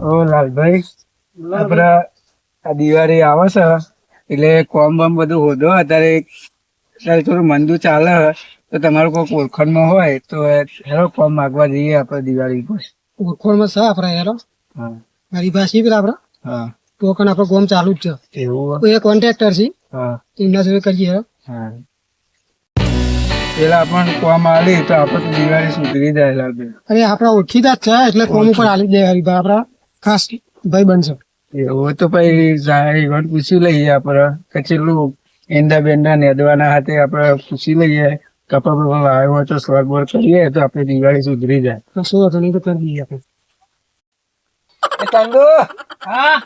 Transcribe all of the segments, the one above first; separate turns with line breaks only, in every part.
ઓ લાલભાઈ, આપડે આ દિવાળી આવે છે એટલે કોમ બમ બધું હોદો અત્યારે થોડું મંદુ ચાલે તો તમારું કોઈ ઓળખાણમાં હોય તો હેરો કોમ માગવા જઈએ આપડે દિવાળી પર.
ઓળખોણમાં છે આપડા યાર
હા
મારી પાસે પેલા આપડા
હા
તો કણ આપડે ગોમ ચાલુ જ છે.
એવું
કોઈ કોન્ટ્રાક્ટર છે
હા
એમના જોડે કરીએ.
હા પેલા આપણને કોમ આલી તો આપડે તો દિવાળી સુધરી જાય લાગે.
અરે આપડા ઓળખીતા જ છે એટલે કોમ ઉપર આલી દે હરીભા આપડા ખાસ ભાઈ બનશે.
એવું તો પછી જાય પૂછી લઈએ આપડે કે ચેટલું એંડા બેંડા નેદવાના હાથે આપડે પૂછી લઈએ. કપા બપા આવ્યો હોય તો સ્વર્ગ બોર કરીએ તો આપડે દિવાળી સુધરી જાય.
કશું વાંધો નહીં તો કરી દઈએ આપણે.
ચંદુ હા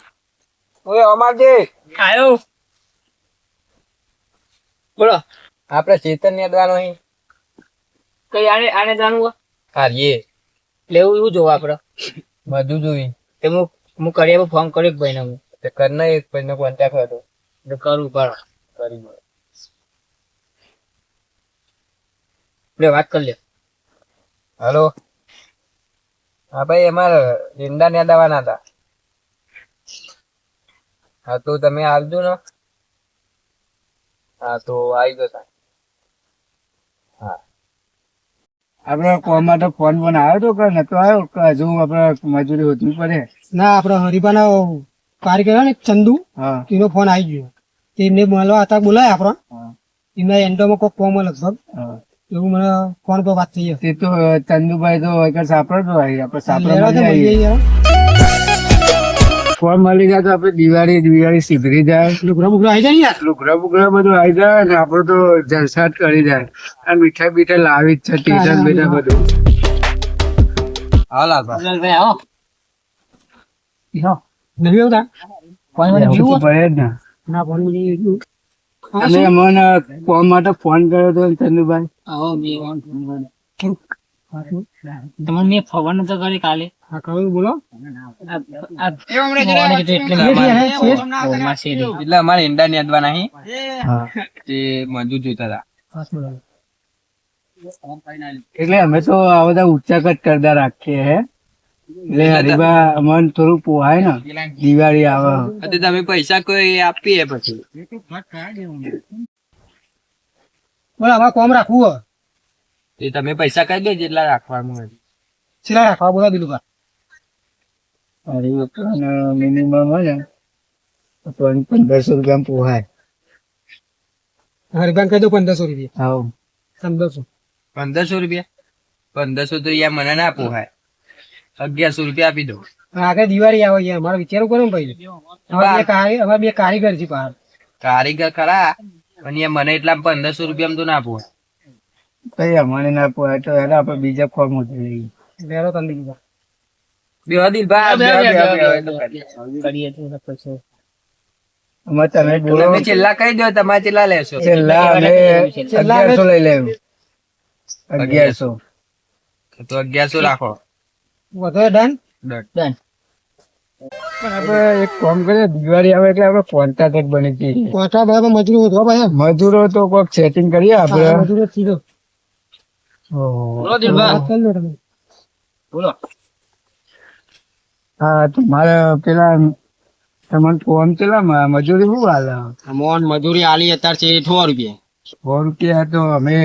ઓય અમારજી
આયો બોલો.
આપડે ચેતન નેદવાનો અહીં
કઈ આને જાણવું
હારીએ
લેવું એવું જોવું આપડે.
બધું જોઈ
તે હું કરી ફોન કર્યો ભાઈ ને હું
તે કરના એક ભાઈ નો કોન્ટેક્ટ હતો
એટલે કરું પર
કરી
લે વાત કરી લે.
હલો હા ભાઈ અમારે ઈંડા નેદાવાના હતા. હા તો તમે આવજો ને. હા તો આવી જતા. હા આપડે કોમ માટે ફોન ફોન આવ્યો તો કે નતો આવ્યો કે હજુ આપડે મજૂરી હોતી પડે.
ના આપડે હરીભાનો કારીગર ને ચંદુ
હા
એનો ફોન આવી ગયો. એમને મળવા હતા બોલાય આપડે
હા
એમના એન્ડોમાં કોઈ કોમ લગભગ
હા
એવું મને ફોન પર વાત થઈ
તે તો ચંદુભાઈ તો એક સાપડો આવી આપડે સાપડો
છે.
ફોન મળી જાય તો આપડે દિવાળી સુધરી જાય.
લુગડા બુગડા આવી જાય ને યાર.
લુગડા બુગડા બધું આવી જાય ને આપડે તો જલસાટ કરી જાય અને મીઠાઈ બીઠાઈ લાવી જ છે ટીશન બીટા બધું. હા લાલભા
ભાઈ આવો
નહીં આવતા
ફોન
પડે જ ને.
ના ફોન મળી ગયું.
અને મને કોમ માટે ફોન કર્યો હતો ચંદુભાઈ.
આવો બે તમને મેં ફોન નતો કરી કાલે.
હા કહ્યું બોલો.
એટલે અમારે ઈંડા નેદવાના અહીં તે મજૂર જોઈતા હતા. એટલે અમે તો આ બધા ઉચ્ચાક જ કરતા રાખીએ હે એટલે હરીબા અમને થોડું પોહાય ને દિવાળી આવે તમે પૈસા કોઈ આપીએ પછી
બોલો આમાં કોમ રાખવું હોય
તમે પૈસા કઈ દે જેટલા રાખવાનું હોય.
છેલ્લા રાખવા બોલા દિલુભા.
મિનિમમ હોય ને 1500 રૂપિયા પોહાય.
હરીભાઈ કહી દો 1500 રૂપિયા.
હા
1500
1500 રૂપિયા 1500 તો યાર મને ના પોહાય. 1100 રૂપિયા આપી દો.
આગળ દિવાળી આવે છે અમારે વિચારવું કરો ને ભાઈ. અમારે બે કારીગર છે બહાર.
કારીગર ખરા પણ યાર મને એટલા 1500 રૂપિયા તો ના પોહાય. કઈ અમારે ના પોહાય તો યાર આપડે બીજા ફોર્મ ઉતરી
લેરો તંદી દીધા.
તમે છેલ્લા કઈ દો તમારે છેલ્લા લેશો. છેલ્લા 1100 લઈ લેવું. 1100 તો 1100 રાખો.
વધારે ડન.
ડન.
આપડે એક કામ કરીએ દિવાળી આવે એટલે આપડે કોન્ટ્રાક્ટ બની જઈએ.
કોટા બરાબર મજૂરી વધવા ભાઈ.
મજૂરો તો કોઈક સેટિંગ કરીએ આપડે.
મજૂરી સીધો.
બોલો દિલભા.
બોલો.
હા તો મારે પેલા તમને ફોન પેલા મજૂરી શું હાલે?
મોન મજૂરી આલી અત્યારે છે 6 રૂપિયા.
100 રૂપિયા તો અમે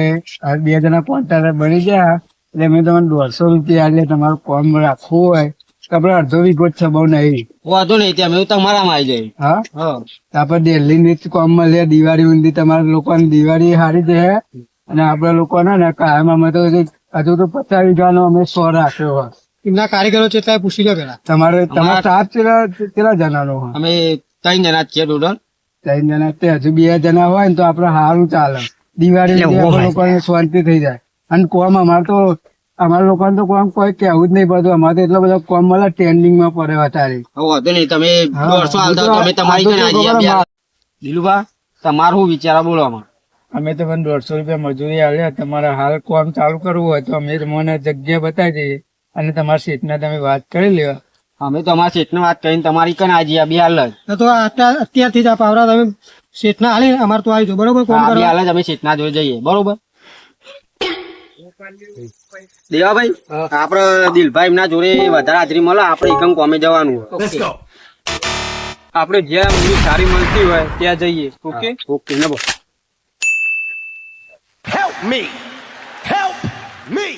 આ બે જણા કોન્ટ્રાક્ટર બની ગયા એટલે મેં તમને 150 રૂપિયા એટલે તમારું કામ રાખવું હોય તો આપડે અડધો વીઘો જ છે બહુ નહીં.
વાંધો નહીં ત્યાં અમે તમારામાં આવી જાય.
હા
હા
તો આપડે દિલ્હી ની જ કામ મળે દિવાળી ઊંધી તમારા લોકોની દિવાળી સારી છે અને આપડા લોકો ને કાયમ અમે તો હજુ તો 50 વીઘાનો અમે 100 રાખ્યો હોય.
એમના કારીગરો છે એટલે પૂછી લો પેલા.
તમારા સ્ટાફ કેટલા જણાનો હોય?
અમે 3 જણા જ છીએ ટોટલ.
3 જણા તે હજુ 2 જણા હોય ને તો આપડે સારું ચાલે. દિવાળી લોકોને શાંતિ થઈ જાય અને કોમ અમારા લોકોને તો કોમ કોઈ કેવું જ નહીં પડતું. અમારે તો એટલો બધો કોમ મળે ટ્રેન્ડિંગ માં પડે અત્યારે.
વાંધો નહીં તમે 150 આલતા હો તો અમે તમારી કને આવી જાય. દિલુભા તમારું શું વિચાર બોલો આમાં?
અમે તો 150 રૂપિયા મજૂરી આલ્યા. તમારે હાલ કોમ ચાલુ કરવું હોય તો અમે તમને જગ્યા બતાવી દઈએ અને તમારા સીટના તમે વાત કરી લ્યો.
અમે તો અમારા શેઠને વાત કરીને તમારી કને આવી જાય. બે હાલ જ
તો અત્યારથી જ આ પાવરા તમે શેઠના હાલી અમારે તો આવી જાઓ બરોબર કોમ
બે
કરવા.
હાલ જ અમે શેઠના જોડે જઈએ બરોબર. દેવાભાઈ આપડે દિલભાઈ એમના જોડે વધારે હાજરી મળે આપડે એકમ કોમે જવાનું હોય.
આપણે જ્યાં અમને સારી મળતી હોય ત્યાં જઈએ. ઓકે
ઓકે ને બોલ.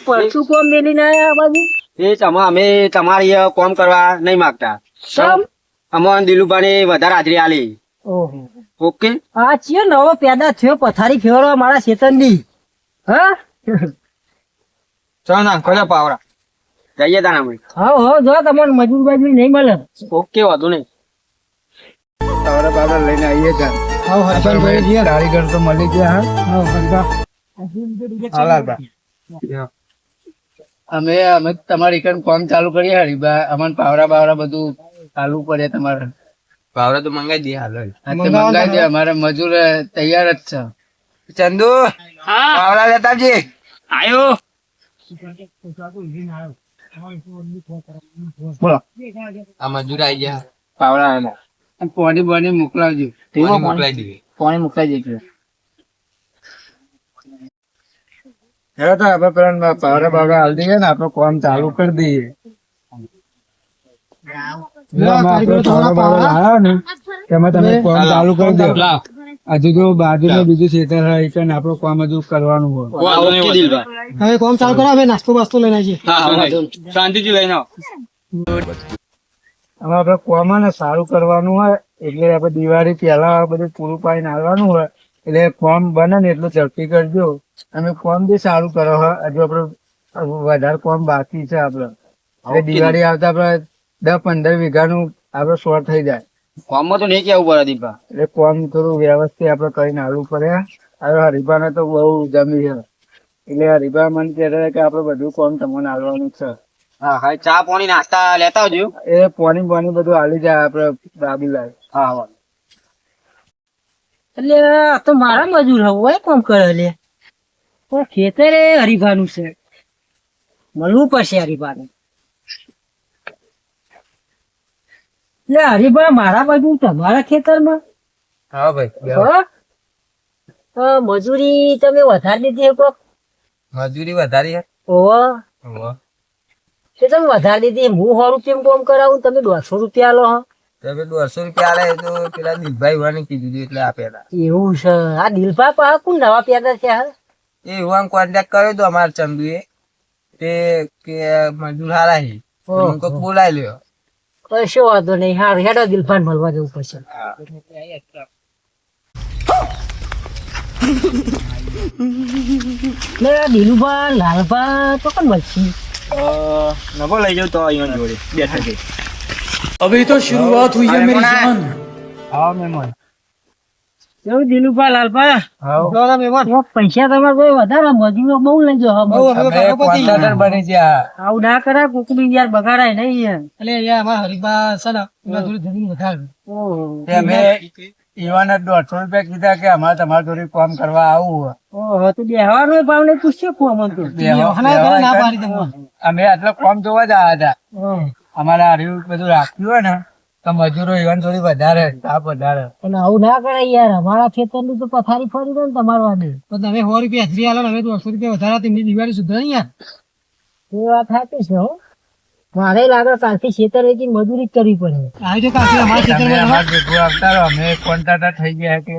પરસું કોમ મેલીને આયા આ બાજુ
એ અમે તમારી કોમ કરવા નહીં માંગતા.
સમ
અમારે દિલુભાઈ વધારે હાજરી આલી.
ઓહો
ઓકે
આ ચિયો નવો પેદા થયો પથારી ફેરવા મારા શેતનની હા
ચાલ ના ખોજા પાવરા.
જઈએ તાના અમે.
હા જો તમને મજૂર બાજુ નહીં મળે
ઓકે વાંધો નહીં.
પાવરા પાવરા લઈને આવીએ ત્યાં.
હા હરભાઈ જીયા
કારીગર તો મળી ગયા.
હા હરભા
અમે તમારી કન કામ ચાલુ કરીએ હરીબા. અમને પાવરા બાવરા બધું ચાલુ પડે તમારે. પાવરા તો મંગાઈ દે હાલ. મંગાઈ દે. અમારે મજૂર તૈયાર જ છે. ચંદુ પાવરા લેતા આવજે.
આયો
બોલો આ મજૂર આવી ગયા. પાવરા આવેલા. પાણી બાણી મોકલાવજો. મોકલાવી દઈએ. પાણી મોકલાવી દેજો. હવે તો આપણે પેલા પાવરા બાવરા હાલ દઈએ ને આપણે કામ ચાલુ કરી દઈએ. તેમાં તમે કામ ચાલુ કરી દો. હજુ તો બાજુ બીજું ખેતર હોય કે આપણું કામ હજુ કરવાનું હોય.
ઓકે દિલભાઈ.
હવે કોમ ચાલુ કરા હવે નાસ્તો બાસ્તો લઈને આવીએ
શાંતિથી લઈને આવો.
હવે આપડે કામ ને સારું કરવાનું હોય એટલે આપડે દિવાળી પહેલા બધું પૂરું પાડીને આવવાનું હોય એટલે ફોર્મ બને ને એટલું ઝડપી કરજો. અમે ફોર્મ બી સારું કરો હોય. હજુ આપડે વધારે ફોર્મ બાકી છે આપડે. એટલે દિવાળી આવતા આપડે 10-15 વીઘાનું આપડે શોર્ટ થઈ જાય.
ફોર્મમાં તો નહીં કેવું પડે દીપા.
એટલે ફોર્મ થોડું વ્યવસ્થિત આપડે કરીને આવવું પડે. હવે હરીફાને તો બહુ જમી છે એટલે હરીફા મને કહેતા હતા કે આપડે બધું ફોર્મ તમને આવવાનું છે.
હા હા ચા પાણી નાસ્તા લેતા આવજો.
એ પાણી બધું હાલી જાય આપડે બાબુલાલ.
હા હા
એટલે આ તો મારા મજૂર હોય કોમ કરે લે પણ ખેતરે હરીફાનું છે મળવું પડશે હરીફાને. એટલે હરીફા મારા બાજુ તમારા ખેતરમાં
હા ભાઈ
હો? તો મજૂરી તમે વધારી દીધી કોક
મજૂરી વધારી.
ઓહો તે તમે વધારી દીધી. હું 100 રૂપિયા કોમ કરાવું તમે 150 રૂપિયા લો હો.
તમે 200 રૂપિયા આલે તો પેલા દિલભાઈ વાની કીધું હતું એટલે આપેલા.
એવું છે આ દિલભા પા કોણ નવા પેદા છે હાલ
એ યુવાન કોન્ટેક્ટ કર્યો તો અમારા ચંદુએ તે કે મજૂર હારા છે કોક બોલાઈ લ્યો.
કશો વાંધો નહીં. હાર હેડો દિલભાન મળવા જવું પડશે. દિલુભા લાલભા તો કોણ મળશે
નવો લઈ જાવ તો અહીંયા જોડે બેઠા છે.
अभी तो शुरुआत हुई है मेरी जान.
હા મહેમાન.
એવું દિલુભા લાલભા
હા
પૈસા તમારે કોઈ વધારે મજૂરો બહુ લઈ જાઓ.
અમે કોન્ટ્રાક્ટર બની ગયા.
આવું ના કરાય કોકની યાર બગાડાય નહીં એટલે યાર અમારા હરીફા છે ને એમાં થોડી જમીન વધારે.
તે અમે ઈવાને 150 રૂપિયા કીધા કે અમારે તમારા જોડે કામ કરવા આવવું.
ઓહો તો બેહવાનો ભાવ ને પૂછ્યો કોમ તો ના પાડી તમે.
અમે આટલો કામ જોવા જ આવ્યા હતા. અમારા હાર્યું બધું રાખ્યું હોય ને તો મજૂરો ઈવન થોડી વધારે તાપ વધારે.
પણ આવું ના કરાય યાર અમારા ખેતરની તો પથારી ફરી દો ને તમારો આને તો તમે 100 રૂપિયા હાજરી આલો હવે 200 રૂપિયા વધારે તેમની દિવાળી સુધરે ને યાર. એ વાત સાચી છે હો. મારે લાગે કાલથી ખેતર વેચી મજૂરી જ કરવી પડે. આવી તો કાલથી અમારા
તમે
ખેતરમાં
અમારા ભેગું આવતા રહો. અમે કોન્ટ્રાક્ટર થઈ ગયા કે